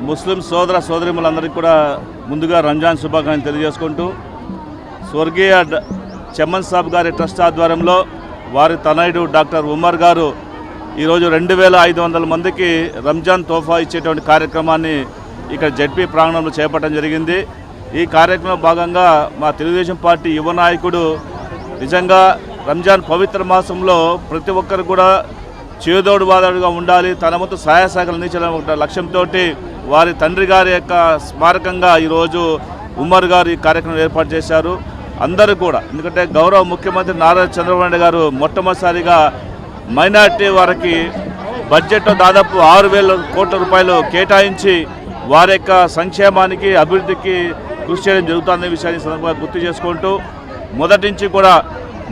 ముస్లిం సోదర సోదరిములందరికీ కూడా ముందుగా రంజాన్ శుభాకాంక్షలు తెలియజేసుకుంటూ స్వర్గీయ చెమ్మన్ సాబ్ గారి ట్రస్ట్ ఆధ్వర్యంలో వారి తనయుడు డాక్టర్ ఉమర్ గారు ఈరోజు 2500 మందికి రంజాన్ తోఫా ఇచ్చేటువంటి కార్యక్రమాన్ని ఇక్కడ జడ్పీ ప్రాంగణంలో చేపట్టడం జరిగింది. ఈ కార్యక్రమంలో భాగంగా మా తెలుగుదేశం పార్టీ యువ నాయకుడు నిజంగా రంజాన్ పవిత్ర మాసంలో ప్రతి ఒక్కరు కూడా చేదోడు వాదోడుగా ఉండాలి, తన వంతు సహాయ సహకారాలు అందించాలనే లక్ష్యంతో వారి తండ్రి గారి యొక్క స్మారకంగా ఈరోజు ఉమర్ గారు ఈ కార్యక్రమం ఏర్పాటు చేశారు. అందరూ కూడా ఎందుకంటే గౌరవ ముఖ్యమంత్రి నారా చంద్రబాబు నాయుడు గారు మొట్టమొదటిసారిగా మైనార్టీ వారికి బడ్జెట్లో దాదాపు 6,000 కోట్ల రూపాయలు కేటాయించి వారి యొక్క సంక్షేమానికి అభివృద్ధికి కృషి చేయడం జరుగుతుందనే విషయాన్ని సందర్భంగా గుర్తు చేసుకుంటూ మొదటి నుంచి కూడా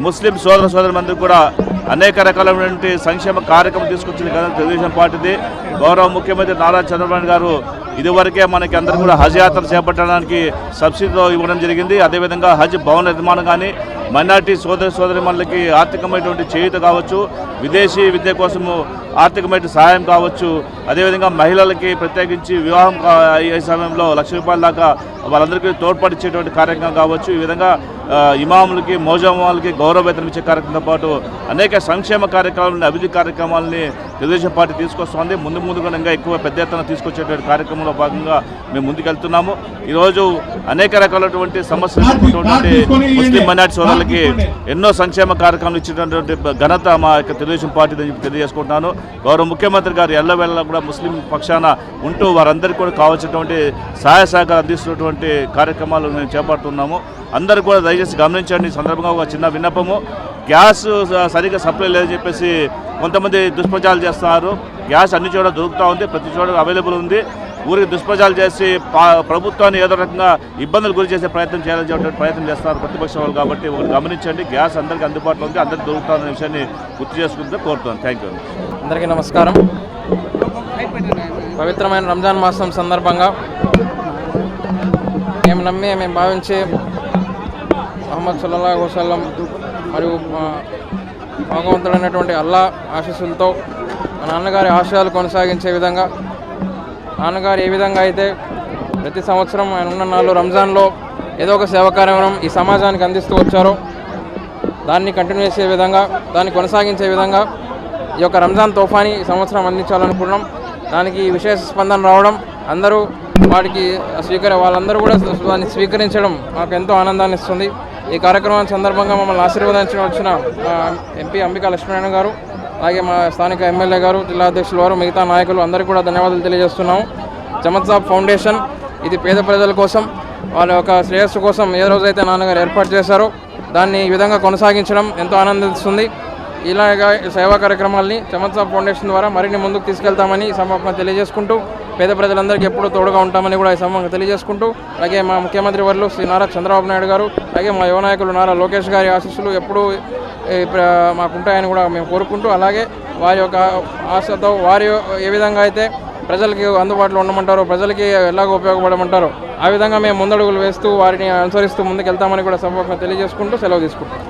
ముస్లిం సోదర సోదరులందరూ కూడా అనేక రకాలైనటువంటి సంక్షేమ కార్యక్రమం తీసుకొచ్చిన కదా తెలుగుదేశం పార్టీది. గౌరవ ముఖ్యమంత్రి నారా చంద్రబాబు గారు ఇదివరకే మనకి అందరూ కూడా హజ్ యాత్ర చేపట్టడానికి సబ్సిడీతో ఇవ్వడం జరిగింది. అదేవిధంగా హజ్ భవన నిర్మాణం కానీ మైనార్టీ సోదర సోదరిమణులకి ఆర్థికమైనటువంటి చేయూత కావచ్చు, విదేశీ విద్య కోసము ఆర్థికమైన సహాయం కావచ్చు, అదేవిధంగా మహిళలకి ప్రత్యేకించి వివాహం అయ్యే సమయంలో ₹1,00,000 దాకా వాళ్ళందరికీ తోడ్పడిచ్చేటువంటి కార్యక్రమం కావచ్చు. ఈ విధంగా ఇమాములకి మోజామాలకి గౌరవ వేతనం ఇచ్చే కార్యక్రమంతో పాటు అనేక సంక్షేమ కార్యక్రమాలని అభివృద్ధి కార్యక్రమాలని తెలుగుదేశం పార్టీ తీసుకొస్తుంది. ముందుగా ఇంకా ఎక్కువ పెద్ద ఎత్తున తీసుకొచ్చేటువంటి కార్యక్రమంలో భాగంగా మేము ముందుకెళ్తున్నాము. ఈరోజు అనేక రకాలైనటువంటి సమస్యలు ఎదుర్కొంటున్నటువంటి ముస్లిం మైనార్టీ సోదరులకి ఎన్నో సంక్షేమ కార్యక్రమాలు ఇచ్చినటువంటి ఘనత మా యొక్క తెలుగుదేశం పార్టీ తెలియజేసుకుంటున్నాను. గౌరవ ముఖ్యమంత్రి గారు ఎల్లవేళలా కూడా ముస్లిం పక్షాన ఉంటూ వారందరికీ కూడా కావాల్సినటువంటి సహాయ సహకారం అందిస్తున్నటువంటి కార్యక్రమాలు మేము చేపడుతున్నాము. అందరూ కూడా దయచేసి గమనించండి. సందర్భంగా ఒక చిన్న విన్నపము, గ్యాస్ సరిగ్గా సప్లై లేదని చెప్పేసి కొంతమంది దుష్ప్రచారాలు చేస్తున్నారు. గ్యాస్ అన్ని చోట్ల దొరుకుతూ ఉంది, ప్రతి చోట అవైలబుల్ ఉంది. ఊరికి దుష్ప్రచారాలు చేసి ప్రభుత్వాన్ని ఏదో రకంగా ఇబ్బందులు గురి చేసే ప్రయత్నం చేయాలని చెప్పే ప్రయత్నం చేస్తున్నారు ప్రతిపక్ష వాళ్ళు. కాబట్టి ఒకటి గమనించండి, గ్యాస్ అందరికీ అందుబాటులో ఉంది, అందరికీ దొరుకుతుందనే విషయాన్ని గుర్తు చేసుకుంటే కోరుతున్నాను. Thank you. అందరికీ నమస్కారం. పవిత్రమైన రంజాన్ మాసం సందర్భంగా మేము భావించే ముహమ్మద్ సల్లల్లాహు అలైహి వసల్లం మరియు భగవంతుడైనటువంటి అల్లా ఆశీస్సులతో మా నాన్నగారి ఆశయాలు కొనసాగించే విధంగా, నాన్నగారు ఏ విధంగా అయితే ప్రతి సంవత్సరం ఆయన ఉన్న నాళ్ళు రంజాన్లో ఏదో ఒక సేవా కార్యక్రమం ఈ సమాజానికి అందిస్తూ వచ్చారో దాన్ని కంటిన్యూ చేసే విధంగా, దాన్ని కొనసాగించే విధంగా ఈ యొక్క రంజాన్ తోఫాని ఈ సంవత్సరం అందించాలనుకున్నాం. దానికి విశేష స్పందన రావడం, అందరూ వాటికి వాళ్ళందరూ కూడా దాన్ని స్వీకరించడం మాకు ఎంతో ఆనందాన్ని ఇస్తుంది. ఈ కార్యక్రమం సందర్భంగా మమ్మల్ని ఆశీర్వదించడం వచ్చిన ఎంపీ అంబికా లక్ష్మీనారాయణ గారు, అలాగే మా స్థానిక ఎమ్మెల్యే గారు, జిల్లా అధ్యక్షుల వారు, మిగతా నాయకులు అందరికీ కూడా ధన్యవాదాలు తెలియజేస్తున్నాము. చెమ్మన్ సాబ్ ఫౌండేషన్ ఇది పేద ప్రజల కోసం, వాళ్ళ యొక్క శ్రేయస్సు కోసం ఏ రోజైతే నాన్నగారు ఏర్పాటు చేశారో దాన్ని ఈ విధంగా కొనసాగించడం ఎంతో ఆనందిస్తుంది. ఇలాగా సేవా కార్యక్రమాల్ని చెమ్మన్ సాబ్ ఫౌండేషన్ ద్వారా మరిన్ని ముందుకు తీసుకెళ్తామని ఈ సందర్భంగా తెలియజేసుకుంటూ, పేద ప్రజలందరికీ ఎప్పుడూ తోడుగా ఉంటామని కూడా ఈ సందర్భంగా తెలియజేసుకుంటూ, అలాగే మా ముఖ్యమంత్రి వర్యులు శ్రీ నారా చంద్రబాబు నాయుడు గారు, అలాగే మా యువ నాయకులు నారా లోకేష్ గారి ఆశీస్సులు ఎప్పుడూ మాకుంటాయని కూడా మేము కోరుకుంటూ, అలాగే వారి యొక్క ఆశతో వారి ఏ విధంగా అయితే ప్రజలకి అందుబాటులో ఉండమంటారో, ప్రజలకి ఎలాగో ఉపయోగపడమంటారో ఆ విధంగా మేము ముందడుగులు వేస్తూ వారిని అనుసరిస్తూ ముందుకెళ్తామని కూడా సందర్భంగా తెలియజేసుకుంటూ సెలవు తీసుకుంటాం.